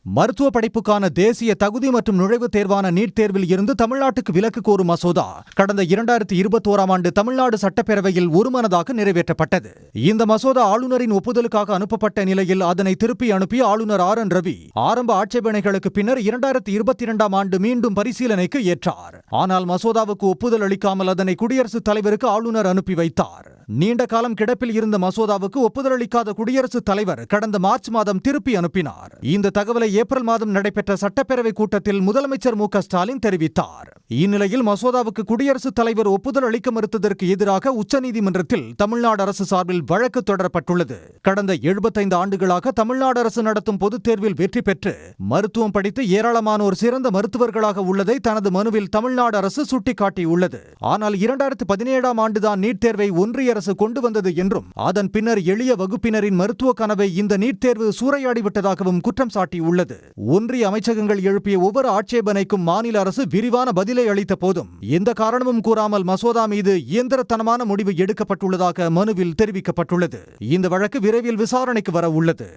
மருத்துவ படிப்புக்கான தேசிய தகுதி மற்றும் நுழைவுத் தேர்வான நீட் தேர்வில் இருந்து தமிழ்நாட்டுக்கு விலக்கு கோரும் மசோதா கடந்த 2021ஆம் ஆண்டு தமிழ்நாடு சட்டப்பேரவையில் ஒருமனதாக நிறைவேற்றப்பட்டது. இந்த மசோதா ஆளுநரின் ஒப்புதலுக்காக அனுப்பப்பட்ட நிலையில் அதனை திருப்பி அனுப்பி ஆளுநர் RN ரவி ஆரம்ப ஆட்சேபனைகளுக்கு பின்னர் 2022ஆம் ஆண்டு மீண்டும் பரிசீலனைக்கு ஏற்றார். ஆனால் மசோதாவுக்கு ஒப்புதல் அளிக்காமல் அதனை குடியரசுத் தலைவருக்கு ஆளுநர் அனுப்பி வைத்தார். நீண்ட காலம் கிடப்பில் இருந்த மசோதாவுக்கு ஒப்புதல் அளிக்காத குடியரசுத் தலைவர் கடந்த மார்ச் மாதம் திருப்பி அனுப்பினார். இந்த தகவலை ஏப்ரல் மாதம் நடைபெற்ற சட்டப்பேரவை கூட்டத்தில் முதலமைச்சர் மு க ஸ்டாலின் தெரிவித்தார். இந்நிலையில் மசோதாவுக்கு குடியரசுத் தலைவர் ஒப்புதல் அளிக்க மறுத்ததற்கு எதிராக உச்சநீதிமன்றத்தில் தமிழ்நாடு அரசு சார்பில் வழக்கு தொடரப்பட்டுள்ளது. கடந்த 75 ஆண்டுகளாக தமிழ்நாடு அரசு நடத்தும் பொதுத் தேர்வில் வெற்றி பெற்று மருத்துவம் படித்து ஏராளமானோர் சிறந்த மருத்துவர்களாக உள்ளதை தனது மனுவில் தமிழ்நாடு அரசு சுட்டிக்காட்டியுள்ளது. ஆனால் 2017ஆம் ஆண்டுதான் நீட் தேர்வை ஒன்றிய அரசு கொண்டு வந்தது என்றும் அதன் பின்னர் எளிய வகுப்பினரின் மருத்துவ கனவை இந்த நீட் தேர்வு சூறையாடிவிட்டதாகவும் குற்றம் சாட்டியுள்ளது. ஒன்றிய அமைச்சகங்கள் எழுப்பிய ஒவ்வொரு ஆட்சேபனைக்கும் மாநில அரசு விரிவான பதிலை அளித்த போதும் எந்த காரணமும் கூறாமல் மசோதா மீது இயந்திரத்தனமான முடிவு எடுக்கப்பட்டுள்ளதாக மனுவில் தெரிவிக்கப்பட்டுள்ளது. இந்த வழக்கு விரைவில் விசாரணைக்கு வர உள்ளது.